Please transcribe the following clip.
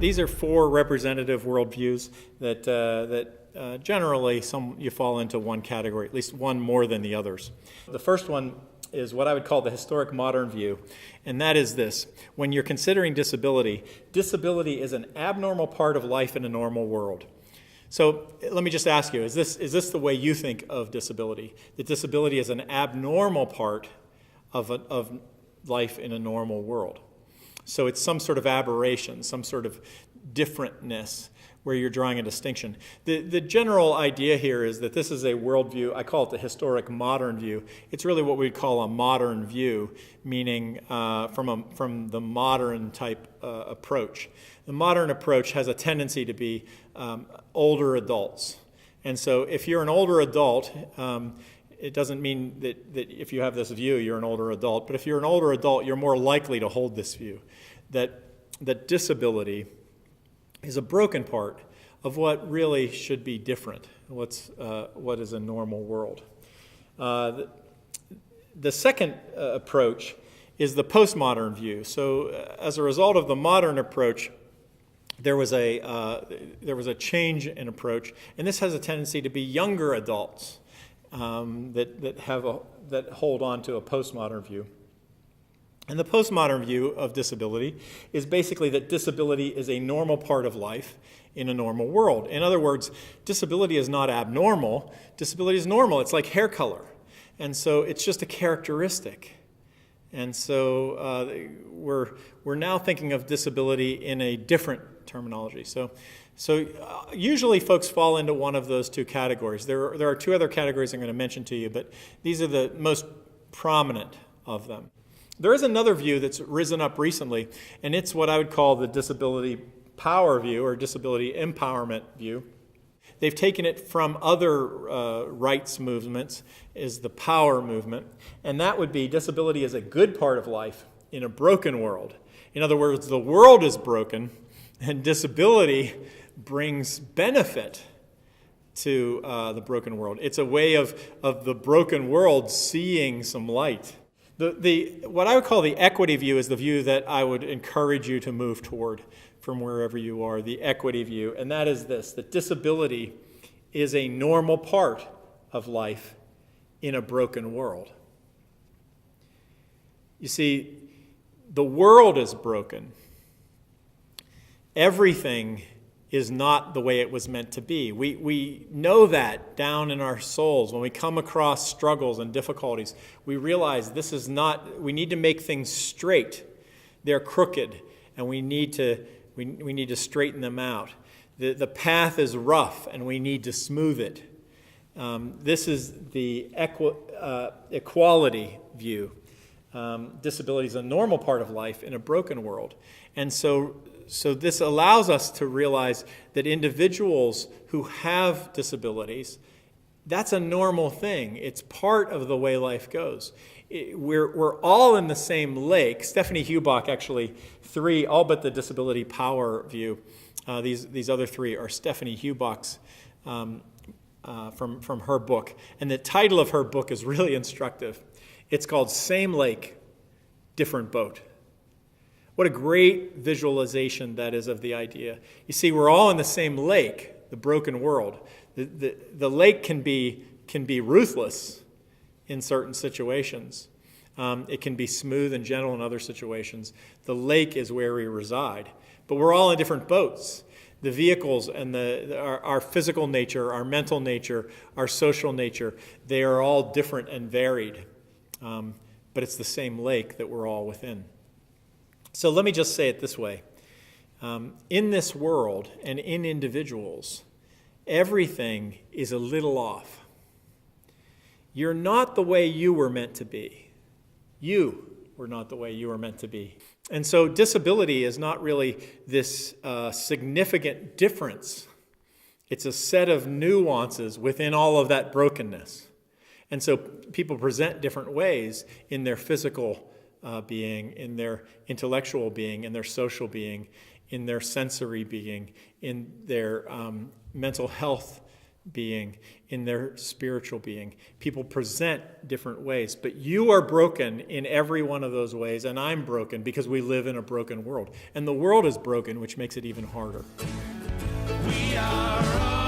These are four representative worldviews that generally you fall into one category, at least one more than the others. The first one is what I would call the historic modern view, and that is this. When you're considering disability, disability is an abnormal part of life in a normal world. So let me just ask you, is this the way you think of disability? That disability is an abnormal part of life in a normal world. So it's some sort of aberration, some sort of differentness where you're drawing a distinction. The general idea here is that this is a worldview. I call it the historic modern view. It's really what we'd call a modern view, meaning from the modern type approach. The modern approach has a tendency to be older adults. And so if you're an older adult, it doesn't mean that if you have this view, you're an older adult. But if you're an older adult, you're more likely to hold this view, that disability is a broken part of what really should be different, what is a normal world. The second approach is the postmodern view. So as a result of the modern approach, there was a change in approach, and this has a tendency to be younger adults that hold on to a postmodern view. And the postmodern view of disability is basically that disability is a normal part of life in a normal world. In other words, disability is not abnormal. Disability is normal. It's like hair color. And so it's just a characteristic. And so we're now thinking of disability in a different terminology. So usually folks fall into one of those two categories. There are two other categories I'm going to mention to you, but these are the most prominent of them. There is another view that's risen up recently, and it's what I would call the disability power view or disability empowerment view. They've taken it from other rights movements, is the power movement, and that would be disability is a good part of life in a broken world. In other words, the world is broken, and disability brings benefit to the broken world. It's a way of the broken world seeing some light. What I would call the equity view is the view that I would encourage you to move toward from wherever you are, the equity view, and that is this, that disability is a normal part of life in a broken world. You see, the world is broken. Everything is not the way it was meant to be. We know that down in our souls. When we come across struggles and difficulties, we realize this is not, we need to make things straight. They're crooked, and we need to straighten them out. The path is rough, and we need to smooth it. This is the equality view. Disability is a normal part of life in a broken world. And so this allows us to realize that individuals who have disabilities, that's a normal thing. It's part of the way life goes. We're all in the same lake. Stephanie Hubach, actually, all but the disability power view. These other three are Stephanie Hubach's from her book. And the title of her book is really instructive. It's called Same Lake, Different Boat. What a great visualization that is of the idea. You see, we're all in the same lake, the broken world. The lake can be ruthless in certain situations. It can be smooth and gentle in other situations. The lake is where we reside. But we're all in different boats. The vehicles and our physical nature, our mental nature, our social nature, they are all different and varied. But it's the same lake that we're all within. So let me just say it this way. In this world and in individuals, everything is a little off. You're not the way you were meant to be. You were not the way you were meant to be. And so disability is not really this significant difference. It's a set of nuances within all of that brokenness. And so people present different ways in their physical being, in their intellectual being, in their social being, in their sensory being, in their mental health being, in their spiritual being. People present different ways, but you are broken in every one of those ways, and I'm broken because we live in a broken world. And the world is broken, which makes it even harder. We are